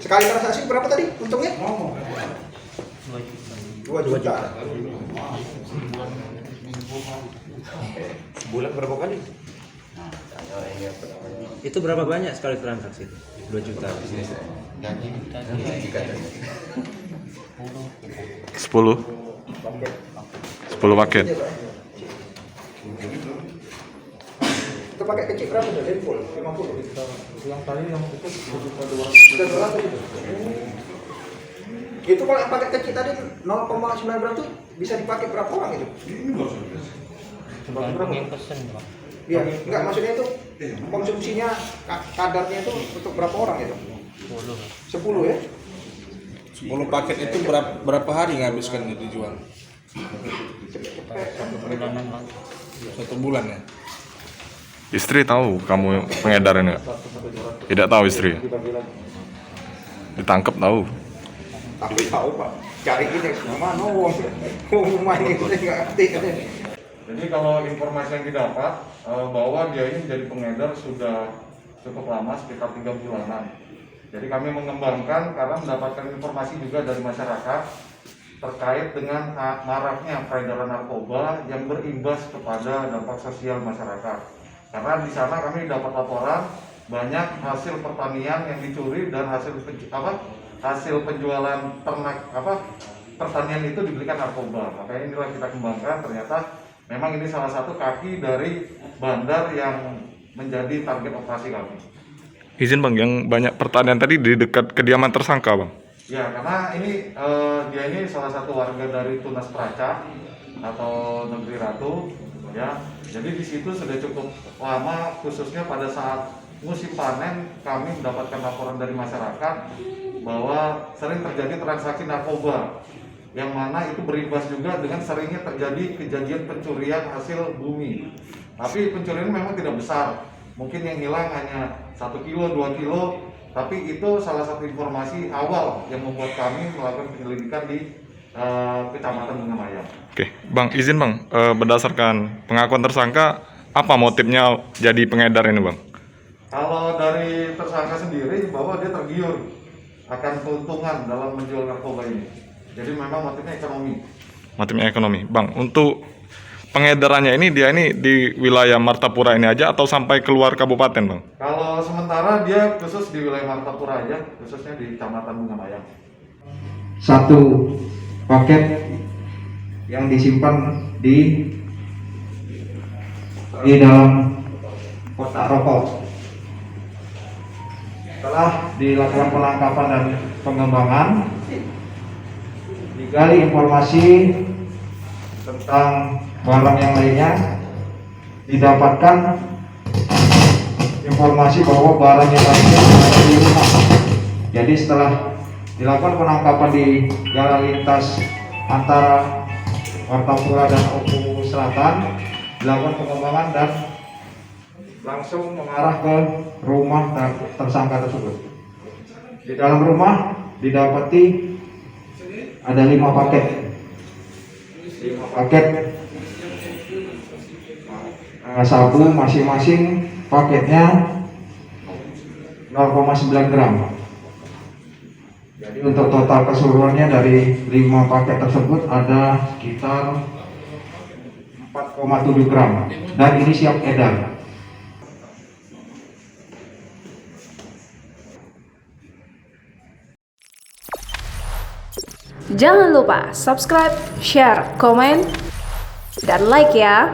Sekali transaksi berapa tadi untungnya? 2 juta. Sebulan berapa kali? Itu berapa banyak sekali transaksi itu? 2 juta. 10 paket. Itu paket kecil berapa tuh? Dari full 50. Yang tadi yang itu Sudah 200 itu. Itu kalau yang paket kecil tadi 0,9 gram tuh bisa dipakai berapa orang itu? tergantung yang pesen, Pak. Iya, enggak maksudnya itu konsumsinya kadarnya itu untuk berapa orang itu? 10 ya? 10 paket itu berapa hari nghabiskan itu dijual? 1 bulanan, Pak. 1 bulan ya? Istri tahu kamu pengedar enggak? Tidak tahu istri. Ditangkap tahu. Tapi tahu Pak, cari ini mana uang main itu nggak ngerti. Jadi kalau informasi yang didapat bahwa dia ini jadi pengedar sudah cukup lama, sekitar 3 bulanan. Jadi kami mengembangkan karena mendapatkan informasi juga dari masyarakat terkait dengan maraknya peredaran narkoba yang berimbas kepada dampak sosial masyarakat. Karena di sana kami dapat laporan banyak hasil pertanian yang dicuri dan hasil penjualan ternak pertanian itu dibelikan narkoba. Makanya inilah kita kembangkan, ternyata memang ini salah satu kaki dari bandar yang menjadi target operasi kami. Izin Bang, yang banyak pertanian tadi di dekat kediaman tersangka Bang? Ya, karena ini dia ini salah satu warga dari Tunas Praca atau Negeri Ratu, ya. Jadi di situ sudah cukup lama, khususnya pada saat musim panen kami mendapatkan laporan dari masyarakat bahwa sering terjadi transaksi narkoba, yang mana itu berimbas juga dengan seringnya terjadi kejadian pencurian hasil bumi. Tapi pencurian memang tidak besar, mungkin yang hilang hanya 1 kilo, 2 kilo, tapi itu salah satu informasi awal yang membuat kami melakukan penyelidikan di Kecamatan Bunga Mayang. Oke, Bang, izin Bang, berdasarkan pengakuan tersangka, apa motifnya jadi pengedar ini Bang? Kalau dari tersangka sendiri bahwa dia tergiur akan keuntungan dalam menjual narkoba ini. Jadi memang motifnya ekonomi. Motifnya ekonomi. Bang, untuk pengedarannya ini dia ini di wilayah Martapura ini aja atau sampai keluar kabupaten Bang? Kalau sementara dia khusus di wilayah Martapura aja, khususnya di Kecamatan Bunga Mayang. 1 paket yang disimpan di dalam kotak rokok. Setelah dilakukan penangkapan dan pengembangan, digali informasi tentang barang yang lainnya, didapatkan informasi bahwa barang yang lainnya ada di rumah. Jadi setelah dilakukan penangkapan di jalan lintas antara Martapura dan Oku Selatan, dilakukan pengembangan dan langsung mengarah ke rumah tersangka tersebut. Di dalam rumah didapati ada 5 paket. 5 paket sabu, masing-masing paketnya 0,9 gram. Jadi untuk total keseluruhannya dari 5 paket tersebut ada sekitar 4,7 gram dan ini siap edar. Jangan lupa subscribe, share, komen, dan like ya.